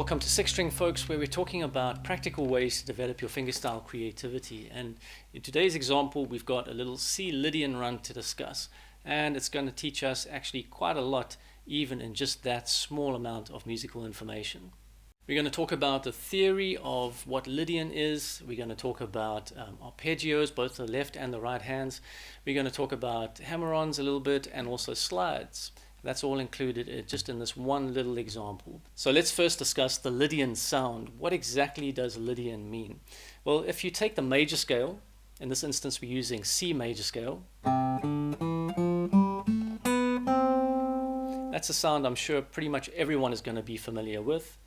Welcome to Six String, folks, where we're talking about practical ways to develop your fingerstyle creativity. And in today's example, we've got a little C Lydian run to discuss, and it's going to teach us actually quite a lot, even in just that small amount of musical information. We're going to talk about the theory of what Lydian is. We're going to talk about arpeggios, both the left and the right hands. We're going to talk about hammer-ons a little bit, and also slides. That's all included just in this one little example. So let's first discuss the Lydian sound. What exactly does Lydian mean? Well, if you take the major scale, in this instance we're using C major scale, that's a sound I'm sure pretty much everyone is going to be familiar with.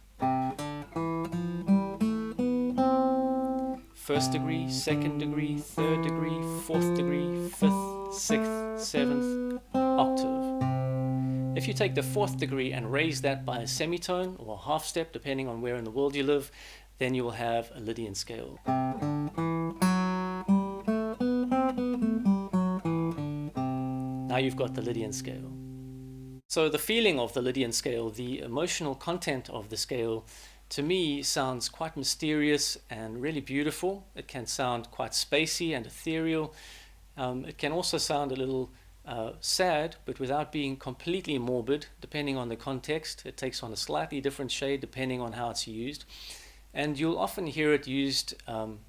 First degree, second degree, third degree, fourth degree, fifth, sixth, seventh octave. If you take the fourth degree and raise that by a semitone or half step, depending on where in the world you live, then you will have a Lydian scale. Now you've got the Lydian scale. So the feeling of the Lydian scale, the emotional content of the scale, to me sounds quite mysterious and really beautiful. It can sound quite spacey and ethereal. It can also sound a little sad, but without being completely morbid. Depending on the context, it takes on a slightly different shade depending on how it's used. And you'll often hear it used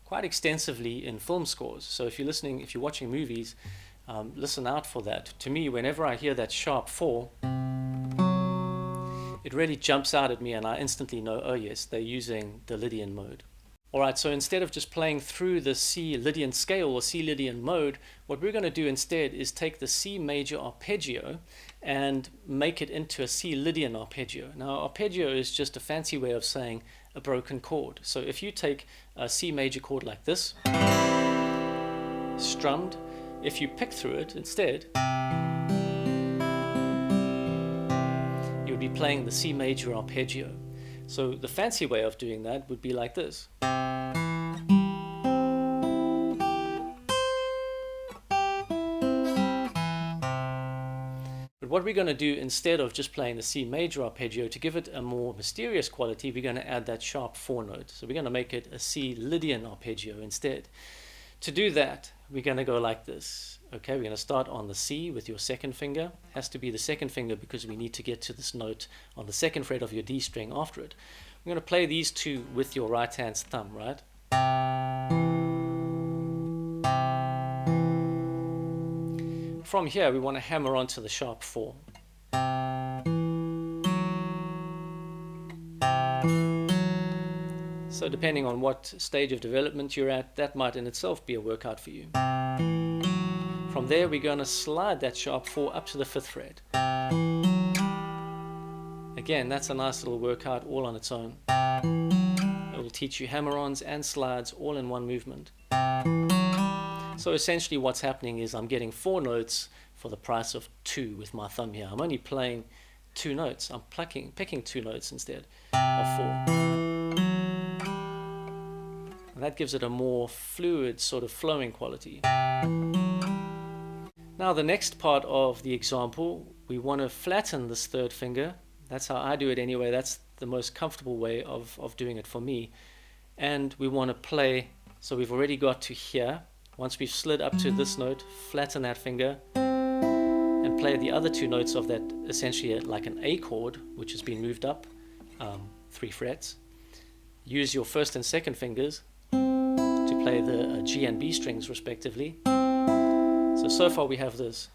quite extensively in film scores. So if you're watching movies, listen out for that. To me, whenever I hear that sharp 4, it really jumps out at me and I instantly know, oh yes, they're using the Lydian mode. Alright, so instead of just playing through the C Lydian scale or C Lydian mode, what we're going to do instead is take the C major arpeggio and make it into a C Lydian arpeggio. Now, arpeggio is just a fancy way of saying a broken chord. So if you take a C major chord like this, strummed, if you pick through it instead, you would be playing the C major arpeggio. So the fancy way of doing that would be like this. But what we're going to do instead of just playing the C major arpeggio, to give it a more mysterious quality, we're going to add that sharp 4 note. So we're going to make it a C Lydian arpeggio instead. To do that, we're going to go like this. Okay, we're going to start on the C with your second finger. It has to be the second finger because we need to get to this note on the second fret of your D string after it. We're going to play these two with your right hand's thumb, right? From here, we want to hammer onto the sharp 4. So depending on what stage of development you're at, that might in itself be a workout for you. From there, we're going to slide that sharp 4 up to the 5th fret. Again, that's a nice little workout all on its own. It will teach you hammer-ons and slides all in one movement. So essentially what's happening is I'm getting 4 notes for the price of 2 with my thumb here. I'm only playing 2 notes. I'm picking 2 notes instead of 4. And that gives it a more fluid, sort of flowing quality. Now the next part of the example, we want to flatten this third finger. That's how I do it anyway. That's the most comfortable way of doing it for me. And we want to play, so we've already got to here. Once we've slid up to this note, flatten that finger and play the other 2 notes of that, essentially like an A chord, which has been moved up 3 frets. Use your first and second fingers to play the G and B strings respectively. So far we have this.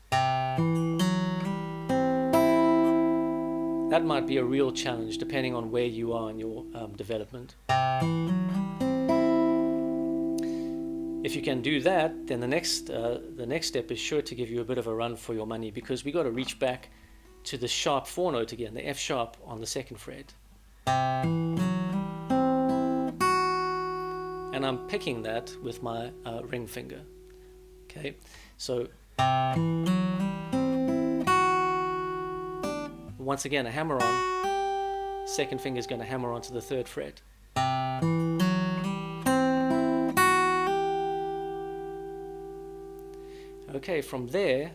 That might be a real challenge depending on where you are in your development. If you can do that, then the next step is sure to give you a bit of a run for your money, because we got to reach back to the sharp 4 note again, the F sharp on the 2nd fret. And I'm picking that with my ring finger. Okay, so once again a hammer on, second finger is going to hammer onto the 3rd fret. Okay, from there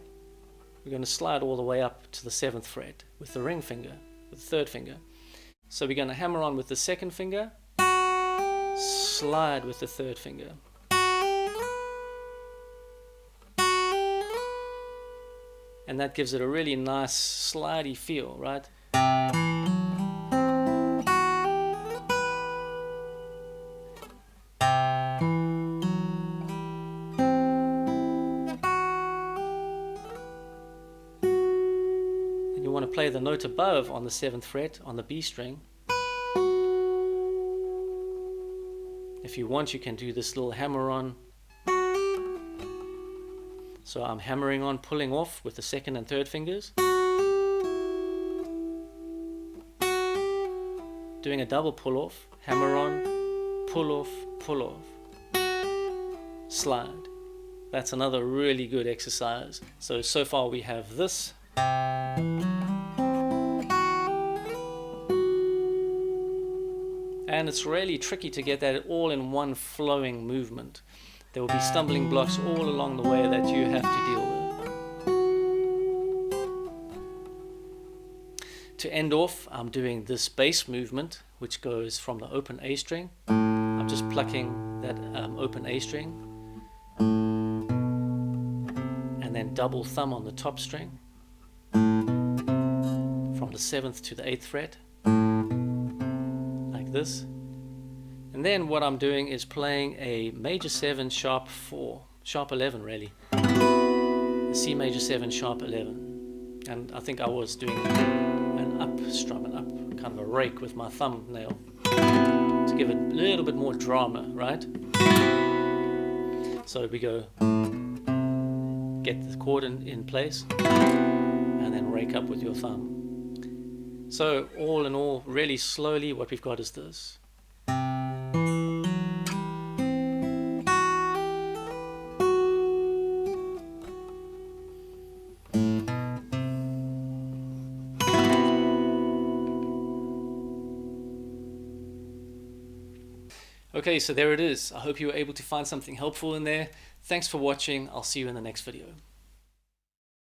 we're going to slide all the way up to the 7th fret with the ring finger, with the 3rd finger. So we're going to hammer on with the second finger, slide with the third finger. And that gives it a really nice slidey feel, right? And you want to play the note above on the 7th fret on the B string. If you want, you can do this little hammer on. So I'm hammering on, pulling off with the second and third fingers. Doing a double pull off, hammer on, pull off, slide. That's another really good exercise. So far we have this. And it's really tricky to get that all in one flowing movement. There will be stumbling blocks all along the way that you have to deal with. To end off, I'm doing this bass movement, which goes from the open A string. I'm just plucking that open A string, and then double thumb on the top string, from the 7th to the 8th fret, like this. And then what I'm doing is playing a major 7 sharp 4, sharp 11 really, a C major 7 sharp 11, and I think I was doing an up strum, an up kind of a rake with my thumbnail to give it a little bit more drama, right? So we go, get the chord in place, and then rake up with your thumb. So all in all, really slowly, what we've got is this. Okay, so there it is. I hope you were able to find something helpful in there. Thanks for watching. I'll see you in the next video.